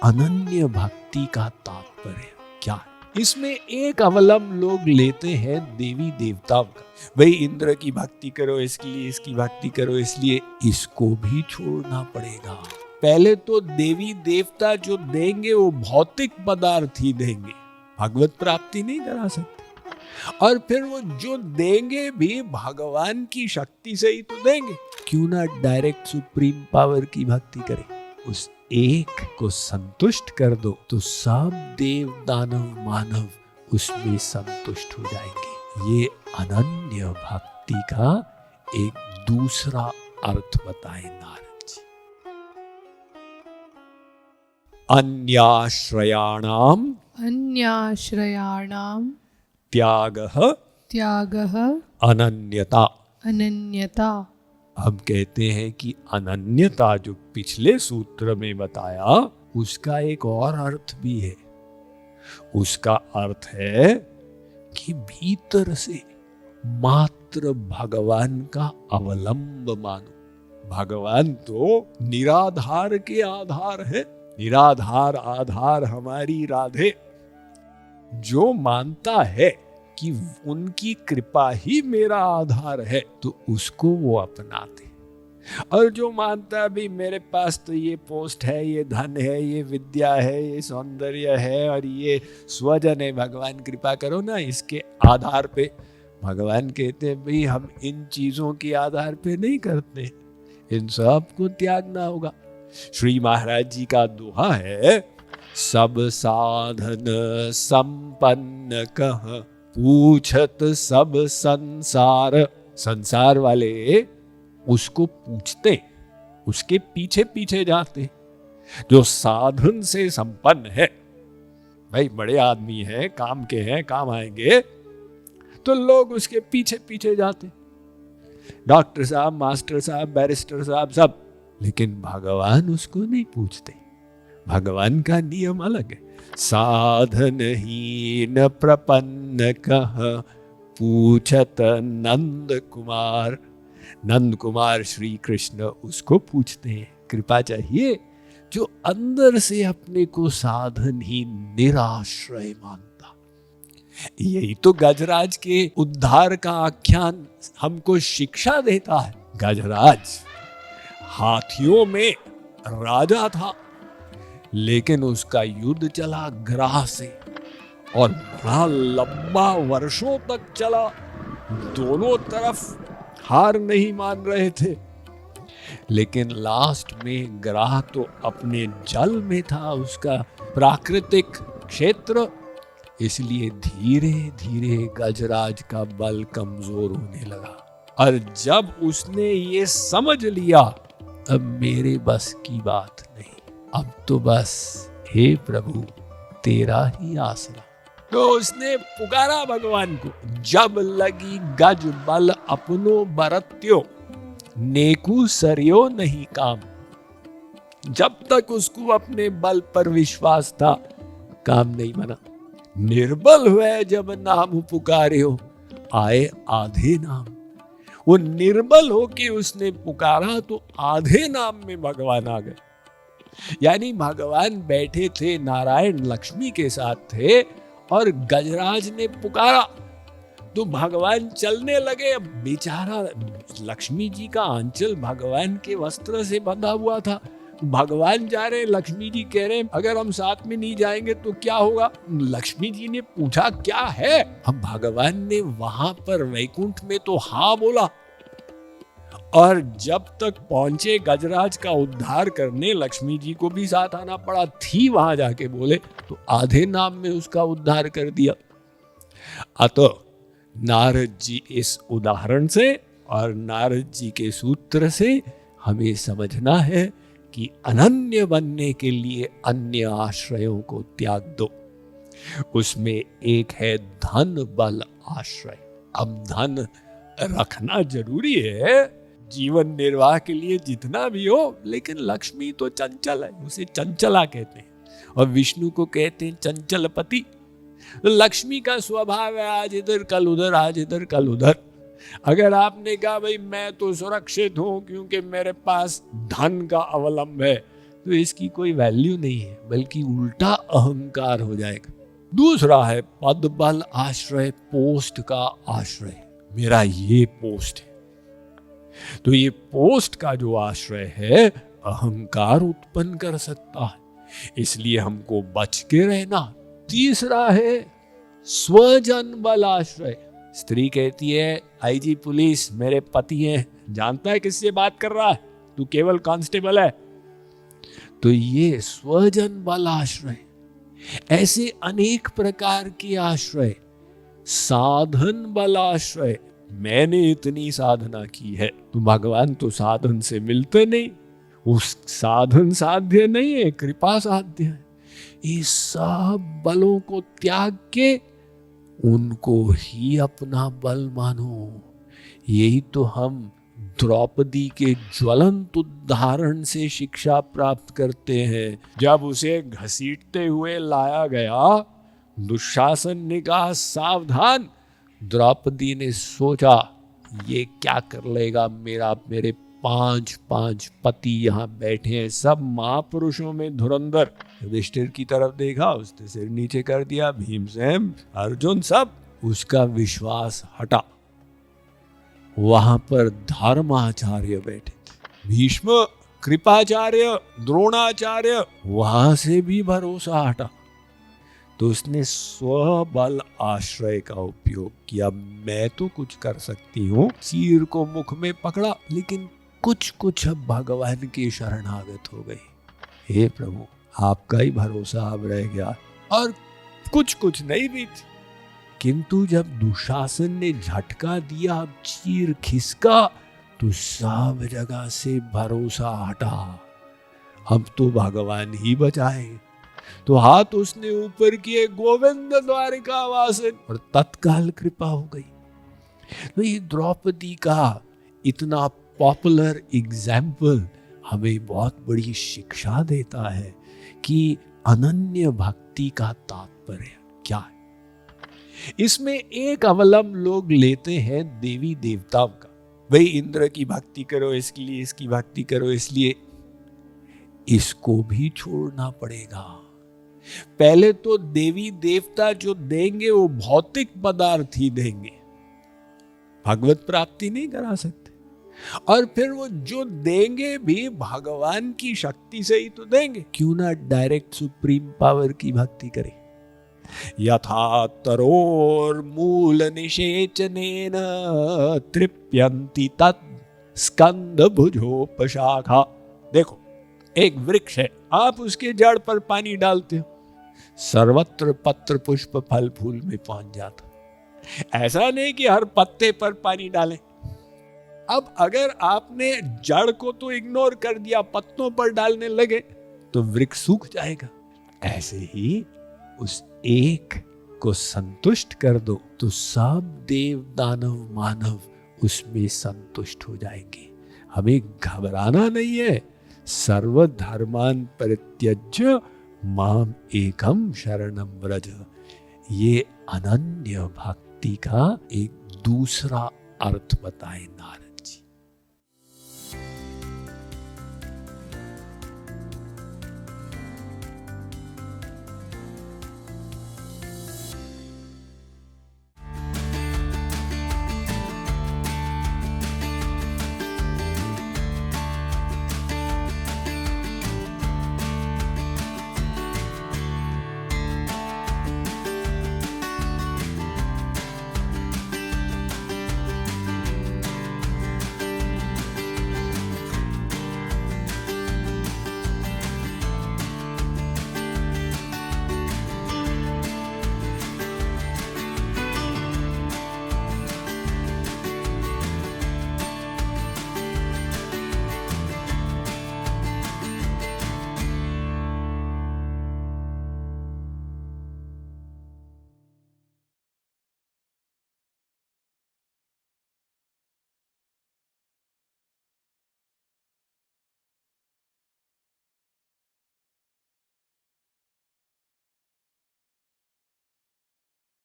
अनन्य भक्ति का तात्पर्य क्या है? इसमें एक अवलंब लोग लेते हैं देवी देवताओं का। भाई इंद्र की भक्ति करो, इसके लिए इसकी भक्ति करो, इसलिए इसको भी छोड़ना पड़ेगा। पहले तो देवी देवता जो देंगे वो भौतिक पदार्थ ही देंगे, भगवत प्राप्ति नहीं करा सकते। और फिर वो जो देंगे भी भगवान की शक्ति से ही तो देंगे। क्यों ना डायरेक्ट सुप्रीम पावर की भक्ति करें? उस एक को संतुष्ट कर दो तो सब देव दानव मानव उसमें संतुष्ट हो जाएंगे। ये अनन्य भक्ति का एक दूसरा अर्थ बताए नारद जी। अन्याश्रयाणाम त्यागः अनन्यता। हम कहते हैं कि अनन्यता जो पिछले सूत्र में बताया उसका एक और अर्थ भी है। उसका अर्थ है कि भीतर से मात्र भगवान का अवलंब मानो। भगवान तो निराधार के आधार है, निराधार आधार हमारी राधे। जो मानता है कि उनकी कृपा ही मेरा आधार है तो उसको वो अपनाते। और जो मानता है भी मेरे पास तो ये पोस्ट है, ये धन है, ये विद्या है, ये सौंदर्य है और ये स्वजन है, भगवान कृपा करो ना, इसके आधार पे। भगवान कहते हैं भाई हम इन चीजों के आधार पे नहीं करते, इन सब को त्यागना होगा। श्री महाराज जी का दोहा है, सब साधन संपन्न कह पूछत सब संसार। संसार वाले उसको पूछते, उसके पीछे पीछे जाते। जो साधन से संपन्न है, भाई बड़े आदमी हैं, काम के हैं, काम आएंगे, तो लोग उसके पीछे पीछे जाते। डॉक्टर साहब, मास्टर साहब, बैरिस्टर साहब, सब। लेकिन भगवान उसको नहीं पूछते। भगवान का नियम अलग है। साधनहीन प्रपन्न कह पूछत नंद कुमार। नंद कुमार श्री कृष्ण उसको पूछते हैं, कृपा चाहिए जो अंदर से अपने को साधनहीन निराश्रय मानता। यही तो गजराज के उद्धार का आख्यान हमको शिक्षा देता है। गजराज हाथियों में राजा था, लेकिन उसका युद्ध चला ग्राह से और बड़ा लंबा वर्षों तक चला। दोनों तरफ हार नहीं मान रहे थे, लेकिन लास्ट में ग्राह तो अपने जल में था, उसका प्राकृतिक क्षेत्र। इसलिए धीरे धीरे गजराज का बल कमजोर होने लगा। और जब उसने ये समझ लिया अब मेरे बस की बात नहीं, अब तो बस हे प्रभु तेरा ही आसरा, तो उसने पुकारा भगवान को। जब लगी गज बल अपनो बरत्यो नेकू सरियो नहीं काम। जब तक उसको अपने बल पर विश्वास था, काम नहीं बना। निर्बल हुए जब नाम पुकारियो आए आधे नाम। वो निर्बल होके उसने पुकारा तो आधे नाम में भगवान आ गए। यानी भगवान बैठे थे, नारायण लक्ष्मी के साथ थे, और गजराज ने पुकारा तो भगवान चलने लगे। बेचारा लक्ष्मी जी का आंचल भगवान के वस्त्र से बंधा हुआ था। भगवान जा रहे, लक्ष्मी जी कह रहे अगर हम साथ में नहीं जाएंगे तो क्या होगा। लक्ष्मी जी ने पूछा क्या है। अब भगवान ने वहां पर वैकुंठ में तो हाँ बोला, और जब तक पहुंचे गजराज का उद्धार करने, लक्ष्मी जी को भी साथ आना पड़ा थी। वहां जाके बोले तो आधे नाम में उसका उद्धार कर दिया। अतः नारद जी इस उदाहरण से और नारद जी के सूत्र से हमें समझना है कि अनन्य बनने के लिए अन्य आश्रयों को त्याग दो। उसमें एक है धन बल आश्रय। अब धन रखना जरूरी है जीवन निर्वाह के लिए जितना भी हो, लेकिन लक्ष्मी तो चंचल है, उसे चंचला कहते हैं, और विष्णु को कहते हैं चंचलपति। तो लक्ष्मी का स्वभाव है आज इधर कल उधर, आज इधर कल उधर। अगर आपने कहा भाई मैं तो सुरक्षित हूं क्योंकि मेरे पास धन का अवलंब है, तो इसकी कोई वैल्यू नहीं है, बल्कि उल्टा अहंकार हो जाएगा। दूसरा है पद बल आश्रय, पोस्ट का आश्रय। मेरा ये पोस्ट है, तो ये पोस्ट का जो आश्रय है अहंकार उत्पन्न कर सकता है, इसलिए हमको बच के रहना। तीसरा है स्वजन बल आश्रय। स्त्री कहती है आईजी पुलिस मेरे पति हैं, जानता है किससे बात कर रहा है, तू केवल कांस्टेबल है। तो ये स्वजन बल आश्रय, ऐसे अनेक प्रकार के आश्रय। साधन बल आश्रय, मैंने इतनी साधना की है, तो भगवान तो साधन से मिलते नहीं, उस साधन साध्य नहीं है, कृपा साध्य है। इस सब बलों को त्याग के उनको ही अपना बल मानो। यही तो हम द्रौपदी के ज्वलंत उदाहरण से शिक्षा प्राप्त करते हैं। जब उसे घसीटते हुए लाया गया, दुशासन ने कहा सावधान। द्रौपदी ने सोचा ये क्या कर लेगा, मेरे 5 पति यहाँ बैठे हैं, सब महापुरुषों में धुरंधर। युधिष्ठिर की तरफ देखा, उसने सिर नीचे कर दिया, भीमसेन अर्जुन सब, उसका विश्वास हटा। वहां पर धर्माचार्य बैठे थे, भीष्म, कृपाचार्य, द्रोणाचार्य, वहां से भी भरोसा हटा। तो उसने स्वबल आश्रय का उपयोग किया। मैं तो कुछ कर सकती हूँ, चीर को मुख में पकड़ा, लेकिन कुछ अब भगवान की शरणागत हो गई। हे प्रभु, आपका ही भरोसा अब रह गया, और कुछ नहीं भी थी। किंतु जब दुशासन ने झटका दिया, अब चीर खिसका, तो सब जगह से भरोसा हटा। अब तो भगवान ही बचाए। तो हाथ उसने ऊपर किए, गोविंद द्वारिका वासिन, और तत्काल कृपा हो गई। तो ये द्रौपदी का इतना पॉपुलर एग्जाम्पल हमें बहुत बड़ी शिक्षा देता है कि अनन्य भक्ति का तात्पर्य क्या है। इसमें एक अवलंब लोग लेते हैं देवी देवताओं का, भाई इंद्र की भक्ति करो इसलिए, इसकी भक्ति करो इसलिए। इसको भी छोड़ना पड़ेगा। पहले तो देवी देवता जो देंगे वो भौतिक पदार्थ ही देंगे, भगवत प्राप्ति नहीं करा सकते। और फिर वो जो देंगे भी भगवान की शक्ति से ही तो देंगे। क्यों ना डायरेक्ट सुप्रीम पावर की भक्ति करें। यथा तरोर मूल निषेचनेन तृप्यन्ति तत् स्कंद भुजोपशाखा। देखो, एक वृक्ष है, आप उसके जड़ पर पानी डालते हो, सर्वत्र पत्र पुष्प फल फूल में पहुंच जाता। ऐसा नहीं कि हर पत्ते पर पानी डालें। अब अगर आपने जड़ को तो इग्नोर कर दिया, पत्तों पर डालने लगे, तो वृक्ष सूख जाएगा। ऐसे ही उस एक को संतुष्ट कर दो, तो सब देव दानव मानव उसमें संतुष्ट हो जाएंगे। हमें घबराना नहीं है। सर्वधर्मान् परित्यज्य माम एकम शरणम व्रज, ये अनन्य भक्ति का एक दूसरा अर्थ बताए नारद।